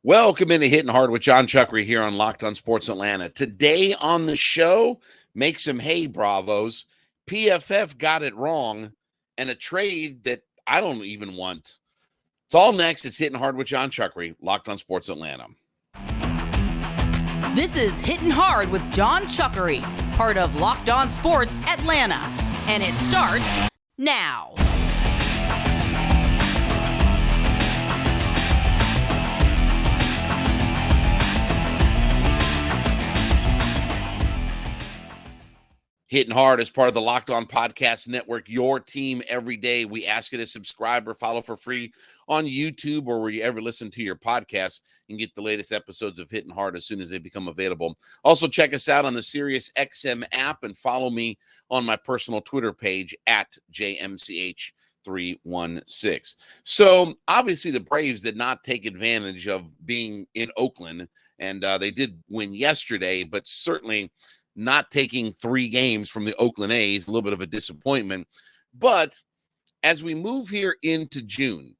Welcome into Hittin Hard with Jon Chuckery here on Locked on Sports Atlanta. Today on the show, make some hay, Bravos. PFF got it wrong, and a trade that I don't even want. It's all next. It's Hittin Hard with Jon Chuckery, Locked on Sports Atlanta. This is Hittin Hard with Jon Chuckery, part of Locked on Sports Atlanta, and it starts now. Hitting Hard is part of the Locked On Podcast Network, your team every day. We ask you to subscribe or follow for free on YouTube or where you ever listen to your podcast and get the latest episodes of Hitting Hard as soon as they become available. Also, check us out on the Sirius XM app and follow me on my personal Twitter page at JMCH316. So, obviously, the Braves did not take advantage of being in Oakland, and they did win yesterday, but certainly not taking 3 games from the Oakland A's, a little bit of a disappointment. But as we move here into June,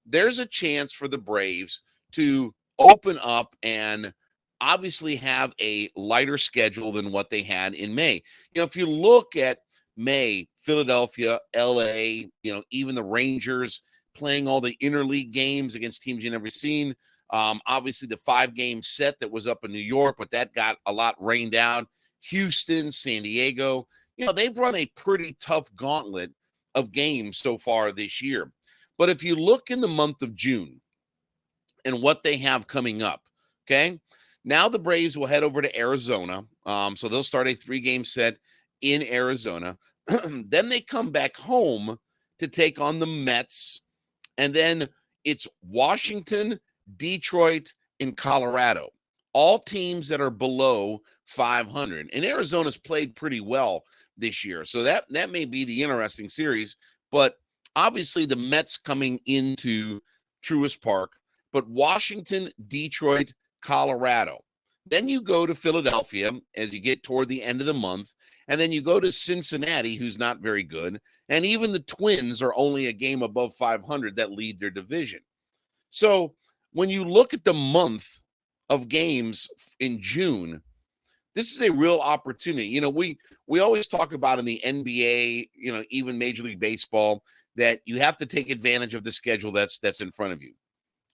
there's a chance for the Braves to open up and obviously have a lighter schedule than what they had in May. You know, if you look at May, Philadelphia, LA, even the Rangers playing all the interleague games against teams you never seen. Obviously the 5-game set that was up in New York, but that got a lot rained out. Houston, San Diego, they've run a pretty tough gauntlet of games so far this year. But if you look in the month of June and what they have coming up, okay, now the Braves will head over to Arizona. So they'll start a 3-game set in Arizona. Then they come back home to take on the Mets. And then it's Washington, Detroit, and Colorado. All teams that are below 500. And Arizona's played pretty well this year. So that may be the interesting series. But obviously the Mets coming into Truist Park. But Washington, Detroit, Colorado. Then you go to Philadelphia as you get toward the end of the month. And then you go to Cincinnati, who's not very good. And even the Twins are only a game above 500 that lead their division. So when you look at the month of games in June, this is a real opportunity. We always talk about in the NBA, even Major League Baseball, that you have to take advantage of the schedule that's in front of you.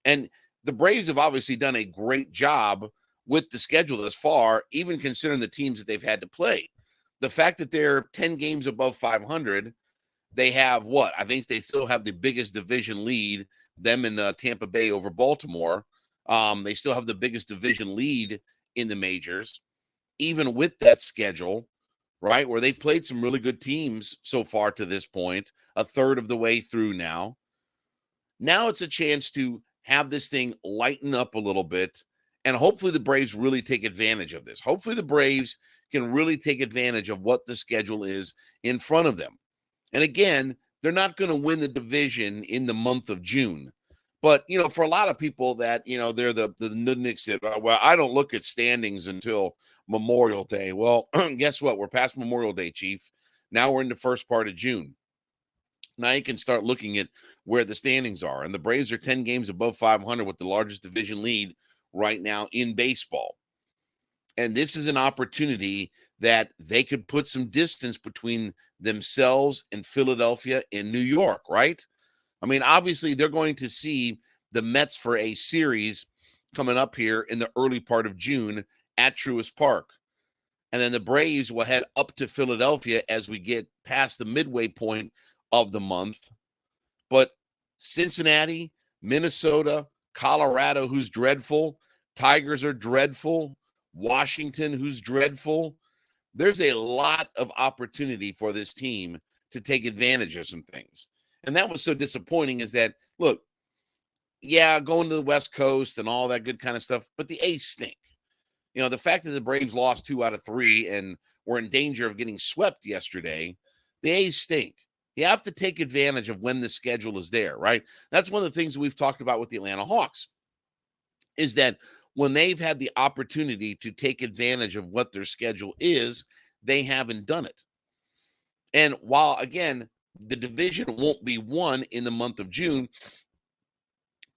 And the Braves have obviously done a great job with the schedule thus far, even considering the teams that they've had to play. The fact that they're 10 games above 500, they have what? I think they still have the biggest division lead, them in Tampa Bay over Baltimore. They still have the biggest division lead in the majors, even with that schedule, right, where they've played some really good teams so far to this point, a third of the way through now. Now it's a chance to have this thing lighten up a little bit, and hopefully the Braves really take advantage of this. Hopefully the Braves can really take advantage of what the schedule is in front of them. And again, they're not going to win the division in the month of June. But, for a lot of people that, they're the nudniks that, well, I don't look at standings until Memorial Day. Well, guess what? We're past Memorial Day, Chief. Now we're in the first part of June. Now you can start looking at where the standings are. And the Braves are 10 games above 500 with the largest division lead right now in baseball. And this is an opportunity that they could put some distance between themselves and Philadelphia and New York, right? I mean, obviously, they're going to see the Mets for a series coming up here in the early part of June at Truist Park. And then the Braves will head up to Philadelphia as we get past the midway point of the month. But Cincinnati, Minnesota, Colorado, who's dreadful, Tigers are dreadful, Washington, who's dreadful. There's a lot of opportunity for this team to take advantage of some things. And that was so disappointing is that, look, yeah, going to the West Coast and all that good kind of stuff, but the A's stink. The fact that the Braves lost 2 out of 3 and were in danger of getting swept yesterday, the A's stink. You have to take advantage of when the schedule is there, right? That's one of the things that we've talked about with the Atlanta Hawks, is that when they've had the opportunity to take advantage of what their schedule is, they haven't done it. And while, again, the division won't be won in the month of June,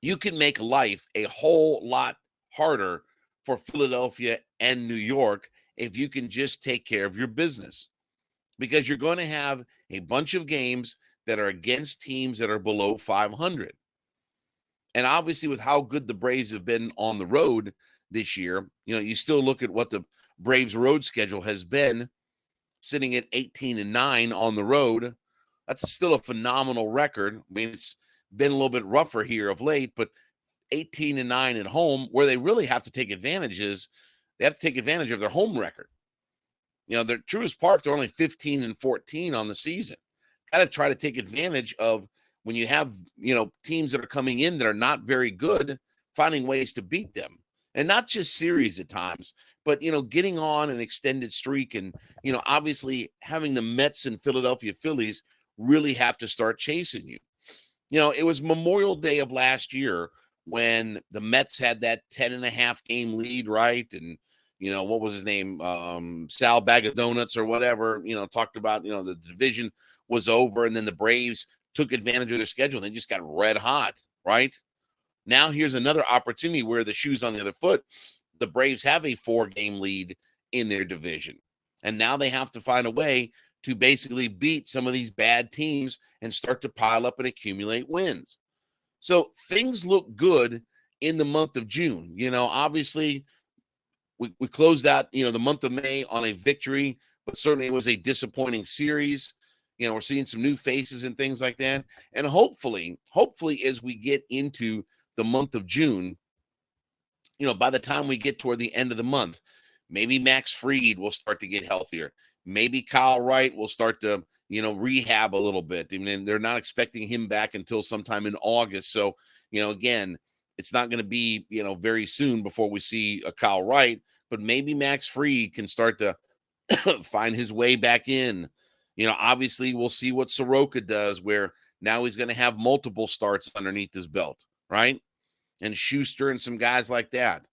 you can make life a whole lot harder for Philadelphia and New York if you can just take care of your business, because you're going to have a bunch of games that are against teams that are below 500. And obviously, with how good the Braves have been on the road this year, you still look at what the Braves road schedule has been, sitting at 18-9 on the road. That's still a phenomenal record. I mean, it's been a little bit rougher here of late, but 18-9 at home, where they really have to take advantage is they have to take advantage of their home record. Their Truist Park, they're only 15-14 on the season. Got to try to take advantage of when you have, teams that are coming in that are not very good, finding ways to beat them. And not just series at times, but, getting on an extended streak and, obviously having the Mets and Philadelphia Phillies really have to start chasing you. It was Memorial Day of last year when the Mets had that 10.5 game lead, right? And, what was his name? Sal Bag of Donuts or whatever, talked about, the division was over, and then the Braves took advantage of their schedule. They just got red hot, right? Now here's another opportunity where the shoe's on the other foot. The Braves have a 4-game lead in their division, and now they have to find a way to basically beat some of these bad teams and start to pile up and accumulate wins. So things look good in the month of June. Obviously, we closed out, the month of May on a victory, but certainly it was a disappointing series. We're seeing some new faces and things like that. And hopefully, as we get into the month of June, by the time we get toward the end of the month, maybe Max Fried will start to get healthier. Maybe Kyle Wright will start to, rehab a little bit. I mean, they're not expecting him back until sometime in August. So, again, it's not going to be, very soon before we see a Kyle Wright, but maybe Max Fried can start to find his way back in. Obviously we'll see what Soroka does, where now he's going to have multiple starts underneath his belt, right? And Schuster and some guys like that.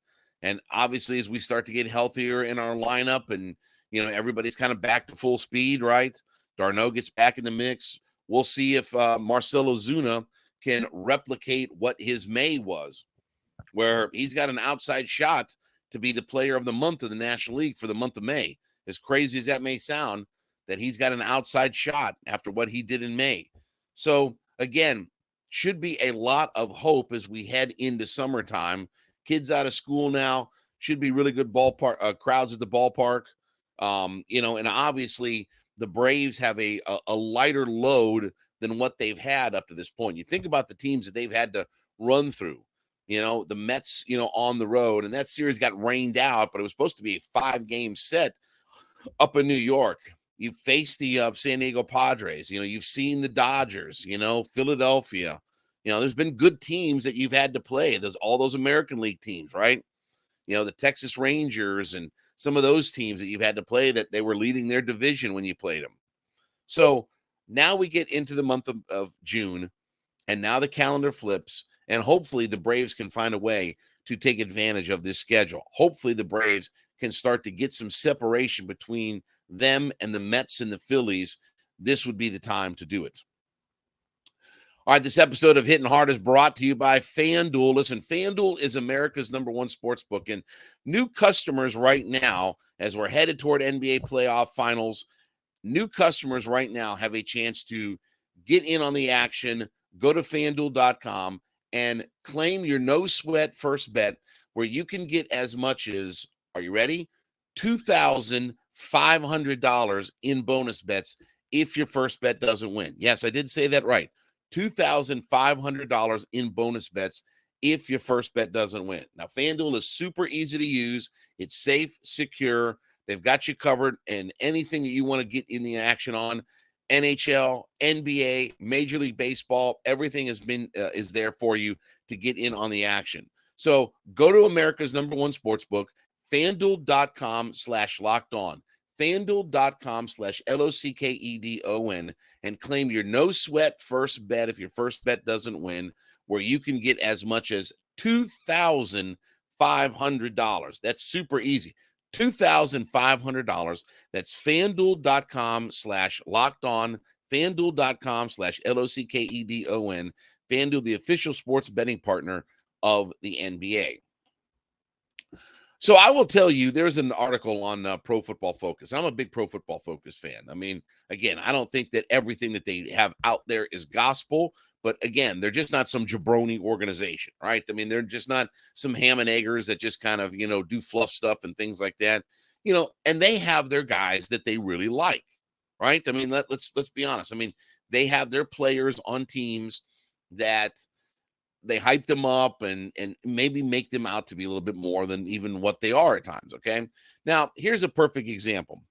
And obviously, as we start to get healthier in our lineup and, everybody's kind of back to full speed, right? Darno gets back in the mix. We'll see if Marcell Ozuna can replicate what his May was, where he's got an outside shot to be the player of the month of the National League for the month of May. As crazy as that may sound, that he's got an outside shot after what he did in May. So, again, should be a lot of hope as we head into summertime. Kids out of school now, should be really good ballpark crowds at the ballpark. And obviously the Braves have a lighter load than what they've had up to this point. You think about the teams that they've had to run through, the Mets, on the road, and that series got rained out, but it was supposed to be a 5-game set up in New York. You face the San Diego Padres. You've seen the Dodgers, Philadelphia. There's been good teams that you've had to play. There's all those American League teams, right? The Texas Rangers and some of those teams that you've had to play that they were leading their division when you played them. So now we get into the month of June, and now the calendar flips, and hopefully the Braves can find a way to take advantage of this schedule. Hopefully the Braves can start to get some separation between them and the Mets and the Phillies. This would be the time to do it. All right, this episode of Hittin' Hard is brought to you by FanDuel. Listen, FanDuel is America's #1 sports book, and new customers right now, as we're headed toward NBA playoff finals, new customers right now have a chance to get in on the action. Go to FanDuel.com and claim your no-sweat first bet, where you can get as much as, are you ready? $2,500 in bonus bets if your first bet doesn't win. Yes, I did say that right. $2,500 in bonus bets if your first bet doesn't win. Now, FanDuel is super easy to use. It's safe, secure. They've got you covered, and anything that you want to get in the action on, NHL, NBA, Major League Baseball, everything has been is there for you to get in on the action. So go to America's #1 sportsbook, FanDuel.com/lockedon. FanDuel.com/LOCKEDON and claim your no sweat first bet if your first bet doesn't win, where you can get as much as $2,500. That's super easy. $2,500. That's FanDuel.com/lockedon. FanDuel.com/LOCKEDON. FanDuel, the official sports betting partner of the NBA. So I will tell you, there's an article on Pro Football Focus. I'm a big Pro Football Focus fan. I mean, again, I don't think that everything that they have out there is gospel, but again, they're just not some jabroni organization, right? I mean, they're just not some ham and eggers that just kind of, do fluff stuff and things like that, and they have their guys that they really like, right? I mean, let's be honest. I mean, they have their players on teams that they hype them up and maybe make them out to be a little bit more than even what they are at times, okay? Now, here's a perfect example.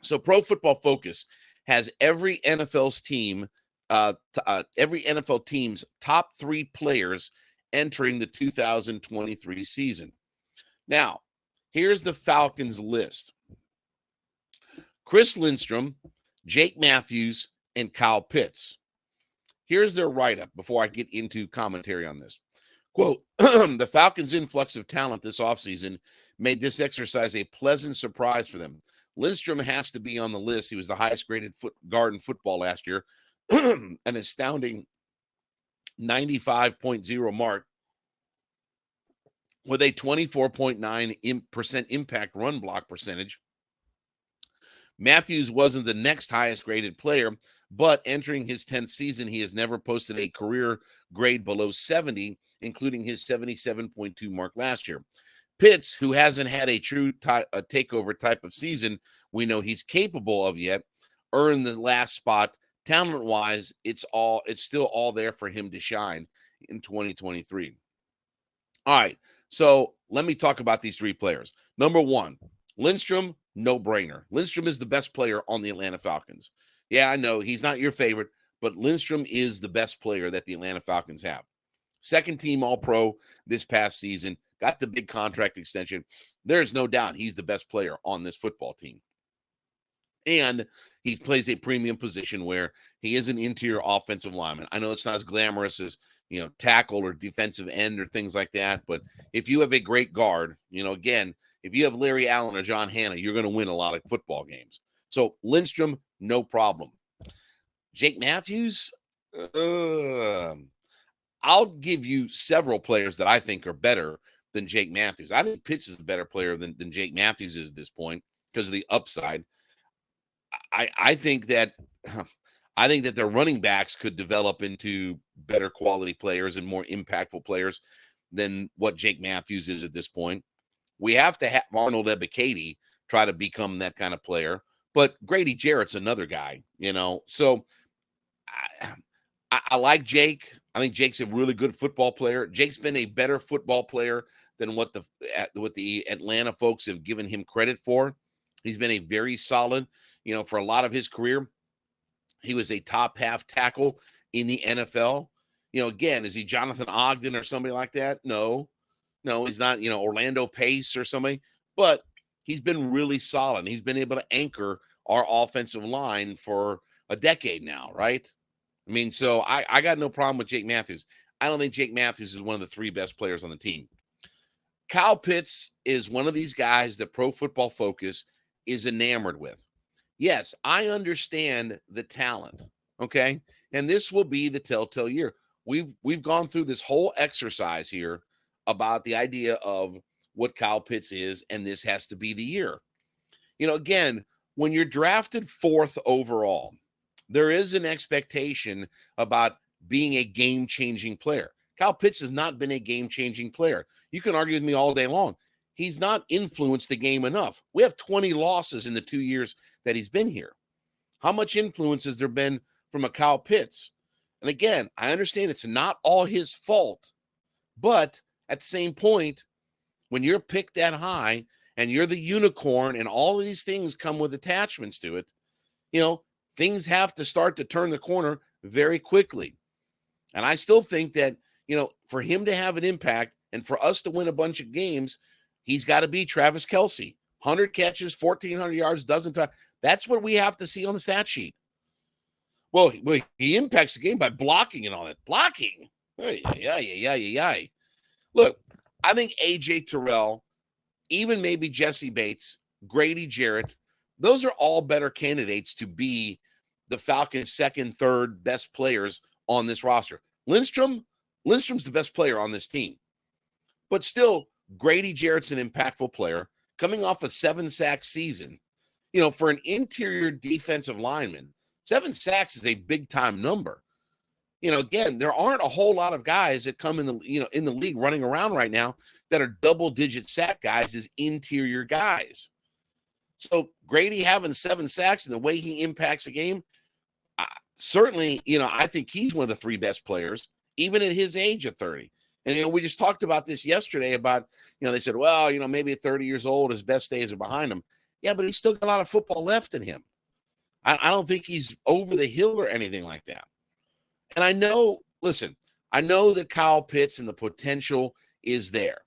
So Pro Football Focus has every NFL's team, every NFL team's top 3 players entering the 2023 season. Now, here's the Falcons list. Chris Lindstrom, Jake Matthews, and Kyle Pitts. Here's their write-up before I get into commentary on this. Quote, the Falcons' influx of talent this offseason made this exercise a pleasant surprise for them. Lindstrom has to be on the list. He was the highest-graded guard in football last year, an astounding 95.0 mark with a 24.9% impact run block percentage. Matthews wasn't the next highest-graded player, but entering his 10th season, he has never posted a career grade below 70, including his 77.2 mark last year. Pitts, who hasn't had a true takeover type of season we know he's capable of yet, earned the last spot. Talent-wise, it's still all there for him to shine in 2023. All right, so let me talk about these 3 players. Number 1, Lindstrom, no-brainer. Lindstrom is the best player on the Atlanta Falcons. Yeah, I know he's not your favorite, but Lindstrom is the best player that the Atlanta Falcons have. Second team All-Pro this past season, got the big contract extension. There's no doubt he's the best player on this football team. And he plays a premium position where he is an interior offensive lineman. I know it's not as glamorous as, tackle or defensive end or things like that, but if you have a great guard, again, if you have Larry Allen or John Hanna, you're going to win a lot of football games. So Lindstrom, no problem. Jake Matthews, I'll give you several players that I think are better than Jake Matthews. I think Pitts is a better player than Jake Matthews is at this point because of the upside. I think that their running backs could develop into better quality players and more impactful players than what Jake Matthews is at this point. We have to have Arnold Ebiketie try to become that kind of player. But Grady Jarrett's another guy, So I like Jake. I think Jake's a really good football player. Jake's been a better football player than what the Atlanta folks have given him credit for. He's been a very solid, for a lot of his career. He was a top half tackle in the NFL. Again, is he Jonathan Ogden or somebody like that? No, he's not, Orlando Pace or somebody. But he's been really solid. He's been able to anchor our offensive line for a decade now, right? I mean, so I got no problem with Jake Matthews. I don't think Jake Matthews is one of the 3 best players on the team. Kyle Pitts is one of these guys that Pro Football Focus is enamored with. Yes, I understand the talent, okay? And this will be the telltale year. We've gone through this whole exercise here about the idea of what Kyle Pitts is, and this has to be the year. Again, when you're drafted 4th overall, there is an expectation about being a game-changing player. Kyle Pitts has not been a game-changing player. You can argue with me all day long. He's not influenced the game enough. We have 20 losses in the 2 years that he's been here. How much influence has there been from a Kyle Pitts? And again, I understand it's not all his fault, but at the same point, when you're picked that high and you're the unicorn and all of these things come with attachments to it, things have to start to turn the corner very quickly. And I still think that, for him to have an impact and for us to win a bunch of games, he's got to be Travis Kelce. 100 catches, 1,400 yards, doesn't touch. That's what we have to see on the stat sheet. Well, he impacts the game by blocking and all that. Blocking. Yeah. Look, I think A.J. Terrell, even maybe Jesse Bates, Grady Jarrett, those are all better candidates to be the Falcons' 2nd, 3rd best players on this roster. Lindstrom's the best player on this team. But still, Grady Jarrett's an impactful player coming off a 7-sack season. For an interior defensive lineman, 7 sacks is a big-time number. Again, there aren't a whole lot of guys that come in the league running around right now that are double-digit sack guys as interior guys. So Grady having 7 sacks and the way he impacts a game, certainly, I think he's one of the 3 best players, even at his age of 30. And, we just talked about this yesterday about, they said, well, maybe at 30 years old, his best days are behind him. Yeah, but he's still got a lot of football left in him. I don't think he's over the hill or anything like that. And I know that Kyle Pitts and the potential is there,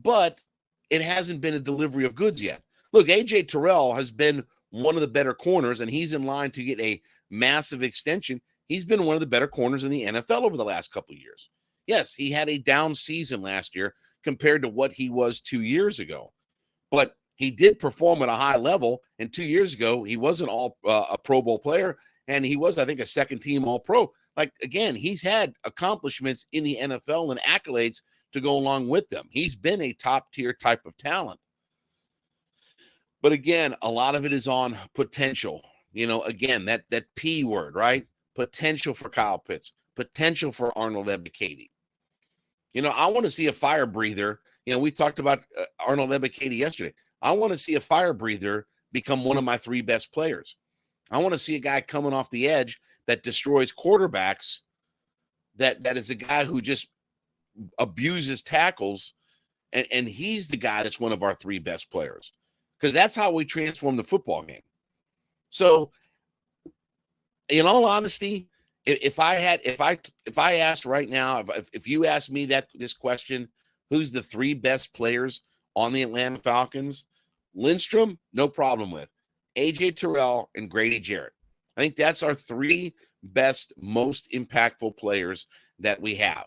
but it hasn't been a delivery of goods yet. Look, A.J. Terrell has been one of the better corners, and he's in line to get a massive extension. He's been one of the better corners in the NFL over the last couple of years. Yes, he had a down season last year compared to what he was 2 years ago, but he did perform at a high level. And 2 years ago, he wasn't a Pro Bowl player, and he was, I think, a second-team All-Pro. Again, he's had accomplishments in the NFL and accolades to go along with them. He's been a top-tier type of talent. But again, a lot of it is on potential. Again, that P word, right? Potential for Kyle Pitts, potential for Arnold Ebiketie. I want to see a fire breather. We talked about Arnold Ebiketie yesterday. I want to see a fire breather become one of my 3 best players. I want to see a guy coming off the edge that destroys quarterbacks, that is a guy who just abuses tackles, and he's the guy that's one of our 3 best players, because that's how we transform the football game. So, in all honesty, if I asked right now, if you asked me this question, who's the 3 best players on the Atlanta Falcons? Lindstrom, no problem with. A.J. Terrell and Grady Jarrett. I think that's our 3 best, most impactful players that we have.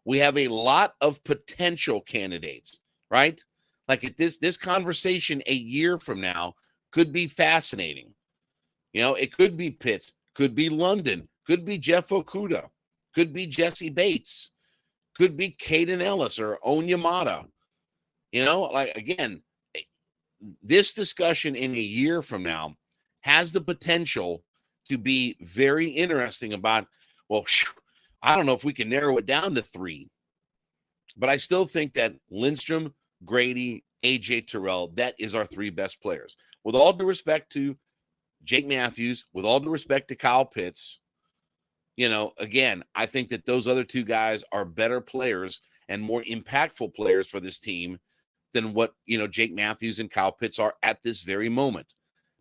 We have a lot of potential candidates, right? Like this conversation a year from now could be fascinating. It could be Pitts, could be London, could be Jeff Okudah, could be Jesse Bates, could be Caden Ellis or Onyemata. Again, this discussion in a year from now has the potential to be very interesting about, well, I don't know if we can narrow it down to 3, but I still think that Lindstrom, Grady, A.J. Terrell, that is our 3 best players. With all due respect to Jake Matthews, with all due respect to Kyle Pitts, again, I think that those other 2 guys are better players and more impactful players for this team than what, Jake Matthews and Kyle Pitts are at this very moment.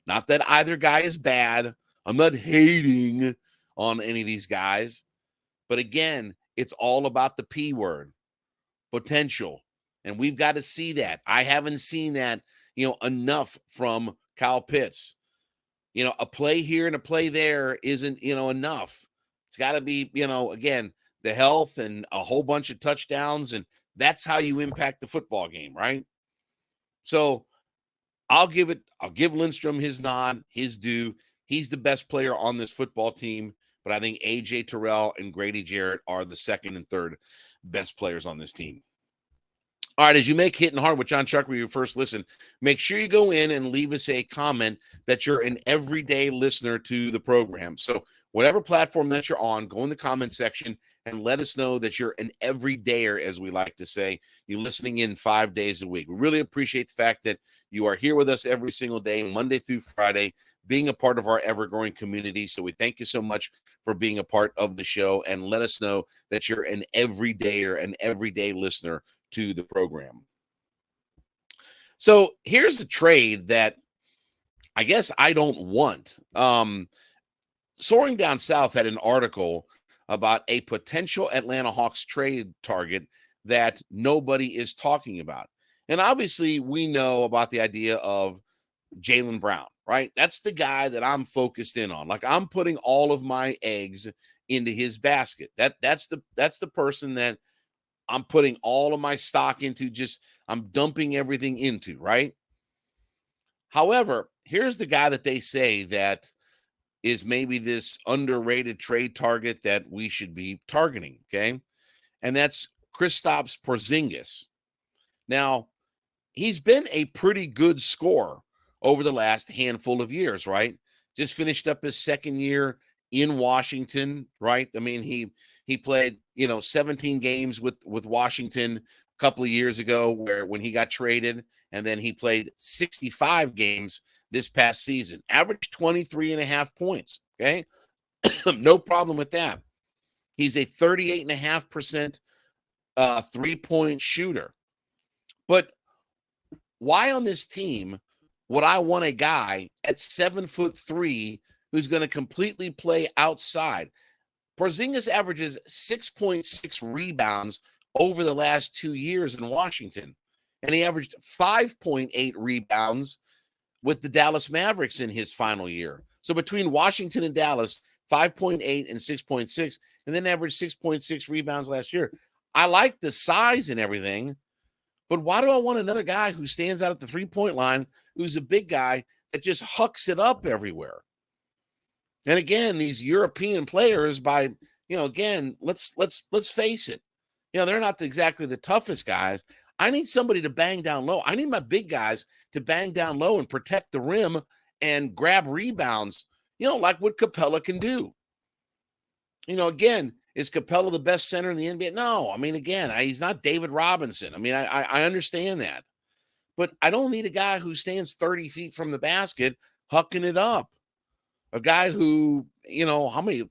Not that either guy is bad. I'm not hating on any of these guys. But again, it's all about the P word, potential. And we've got to see that. I haven't seen that, enough from Kyle Pitts. A play here and a play there isn't, enough. It's got to be, again, the health and a whole bunch of touchdowns, and that's how you impact the football game, right? So I'll give Lindstrom his nod, his due. He's the best player on this football team, but I think A.J. Terrell and Grady Jarrett are the 2nd and 3rd best players on this team. All right, as you make Hittin' Hard with Jon Chuckery your first listen, make sure you go in and leave us a comment that you're an everyday listener to the program. So whatever platform that you're on, go in the comment section and let us know that you're an everydayer, as we like to say. You're listening in 5 days a week. We really appreciate the fact that you are here with us every single day, Monday through Friday, being a part of our ever-growing community. So we thank you so much for being a part of the show, and let us know that you're an everydayer, an everyday listener to the program. So here's a trade that I guess I don't want. Soaring Down South had an article about a potential Atlanta Hawks trade target that nobody is talking about. And obviously we know about the idea of Jaylen Brown, right? That's the guy that I'm focused in on. Like, I'm putting all of my eggs into his basket. That's the person that I'm putting all of my stock into, I'm dumping everything into, right? However, here's the guy that they say that is maybe this underrated trade target that we should be targeting, okay? And that's Kristaps Porzingis. Now, he's been a pretty good scorer over the last handful of years, right? Just finished up his second year in Washington, right? I mean, he played, 17 games with Washington a couple of years ago when he got traded, and then he played 65 games this past season. Averaged 23 and a half points, okay? No problem with that. He's a 38.5% three-point shooter. But why on this team would I want a guy at 7'3" who's going to completely play outside? Porzingis averages 6.6 rebounds over the last 2 years in Washington, and he averaged 5.8 rebounds with the Dallas Mavericks in his final year. So between Washington and Dallas, 5.8 and 6.6, and then averaged 6.6 rebounds last year. I like the size and everything, but why do I want another guy who stands out at the three-point line, who's a big guy that just hucks it up everywhere? And again, these European players, again, let's face it, they're not exactly the toughest guys. I need somebody to bang down low. I need my big guys to bang down low and protect the rim and grab rebounds, like what Capella can do. Again, is Capella the best center in the NBA? No. I mean, again, he's not David Robinson. I mean, I understand that. But I don't need a guy who stands 30 feet from the basket hucking it up. A guy who, how many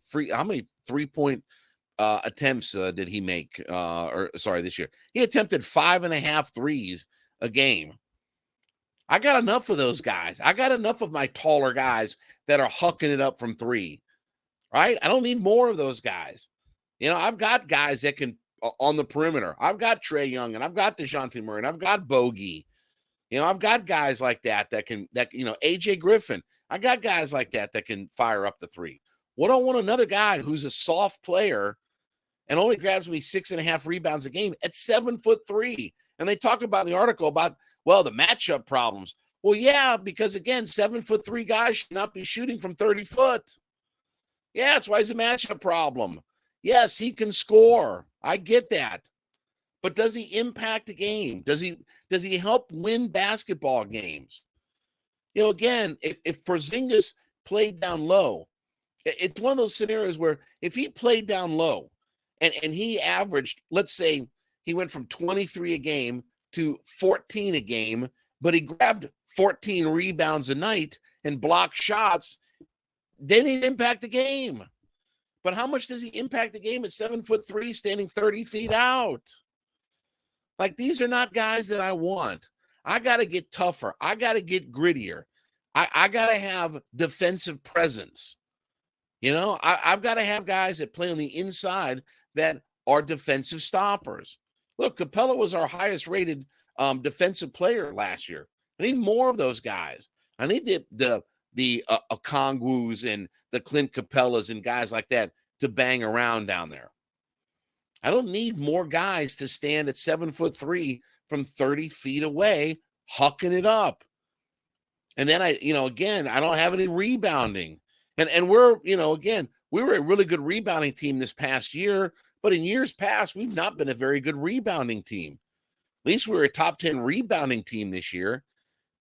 three-point attempts did he make? This year. He attempted 5.5 threes a game. I got enough of those guys. I got enough of my taller guys that are hucking it up from three, right? I don't need more of those guys. I've got guys that can on the perimeter. I've got Trae Young, and I've got DeJounte Murray, and I've got Bogey. I've got guys like that can AJ Griffin. I got guys like that can fire up the three. What I want another guy who's a soft player and only grabs me 6.5 rebounds a game at 7'3". And they talk about in the article about, the matchup problems. Well, yeah, because again, 7'3" guys should not be shooting from 30 foot. Yeah, that's why he's a matchup problem. Yes, he can score. I get that. But does he impact the game? Does he help win basketball games? Again, if Porzingis played down low, it's one of those scenarios where if he played down low and he averaged, let's say he went from 23 a game to 14 a game, but he grabbed 14 rebounds a night and blocked shots, then he'd impact the game. But how much does he impact the game at 7'3", standing 30 feet out? Like, these are not guys that I want. I got to get tougher. I got to get grittier. I got to have defensive presence. I've got to have guys that play on the inside that are defensive stoppers. Look, Capella was our highest rated defensive player last year. I need more of those guys. I need the Okongwus and the Clint Capellas and guys like that to bang around down there. I don't need more guys to stand at 7'3" from 30 feet away, hucking it up. And then I don't have any rebounding. And we're, again, we were a really good rebounding team this past year, but in years past, we've not been a very good rebounding team. At least we were a top 10 rebounding team this year.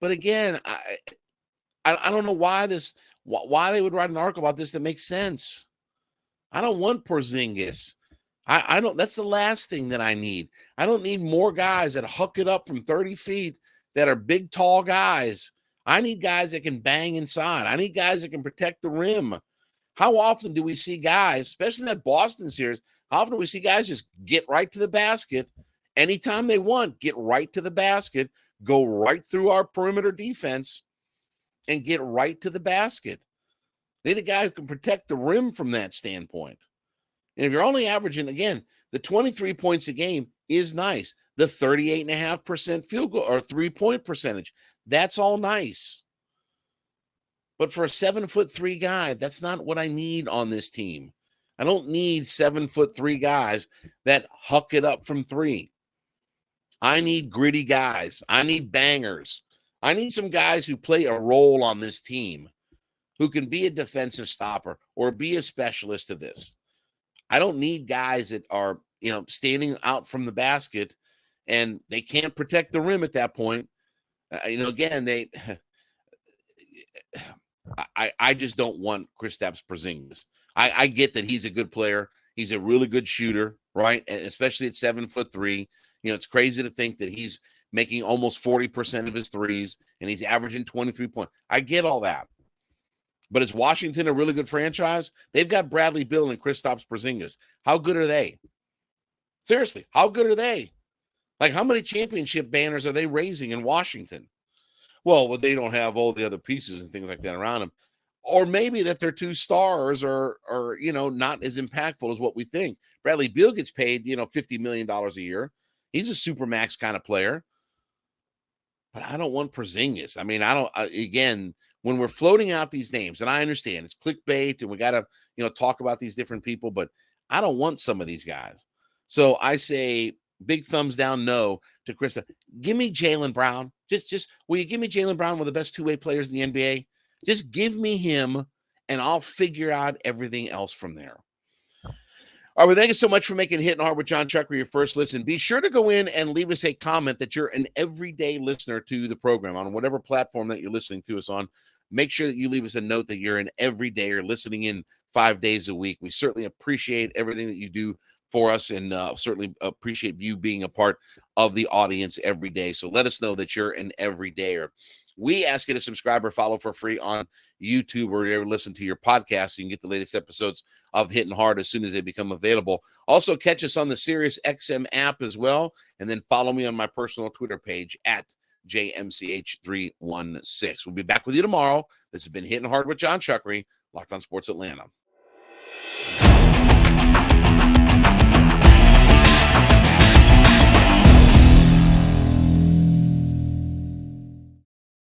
But again, I don't know why they would write an article about this that makes sense. I don't want Porzingis. I don't. That's the last thing that I need. I don't need more guys that huck it up from 30 feet that are big, tall guys. I need guys that can bang inside. I need guys that can protect the rim. How often do we see guys, especially in that Boston series, how often do we see guys just get right to the basket anytime they want, get right to the basket, go right through our perimeter defense, and get right to the basket? They need a guy who can protect the rim from that standpoint. And if you're only averaging, again, the 23 points a game is nice. The 38.5% field goal or 3-point percentage, that's all nice. But for a 7'3" guy, that's not what I need on this team. I don't need 7'3" guys that huck it up from three. I need gritty guys. I need bangers. I need some guys who play a role on this team. who can be a defensive stopper or be a specialist of this. I don't need guys that are, standing out from the basket and they can't protect the rim at that point. Again, I just don't want Kristaps Porzingis. I get that he's a good player. He's a really good shooter, right? And especially at 7'3". It's crazy to think that he's making almost 40% of his threes and he's averaging 23 points. I get all that. But is Washington a really good franchise? They've got Bradley Beal and Kristaps Porzingis. How good are they? Seriously, how good are they? Like, how many championship banners are they raising in Washington? Well, they don't have all the other pieces and things like that around them. Or maybe that their two stars are not as impactful as what we think. Bradley Beal gets paid, $50 million a year. He's a supermax kind of player. But I don't want Porzingis. I mean, again, when we're floating out these names, and I understand it's clickbait and we got to, talk about these different people, but I don't want some of these guys. So I say big thumbs down no to Krista. Give me Jaylen Brown. Just will you give me Jaylen Brown, one of the best two-way players in the NBA? Just give me him, and I'll figure out everything else from there. All right, well, thank you so much for making Hittin' Hard with Jon Chuckery your first listen. Be sure to go in and leave us a comment that you're an everyday listener to the program on whatever platform that you're listening to us on. Make sure that you leave us a note that you're an everydayer listening in 5 days a week. We certainly appreciate everything that you do for us, and certainly appreciate you being a part of the audience every day. So let us know that you're an everydayer. We ask you to subscribe or follow for free on YouTube, or you ever listen to your podcast. So you can get the latest episodes of Hittin' Hard as soon as they become available. Also, catch us on the Sirius XM app as well. And then follow me on my personal Twitter page at JMCH316. We'll be back with you tomorrow. This has been Hittin' Hard with Jon Chuckery, Locked On Sports Atlanta.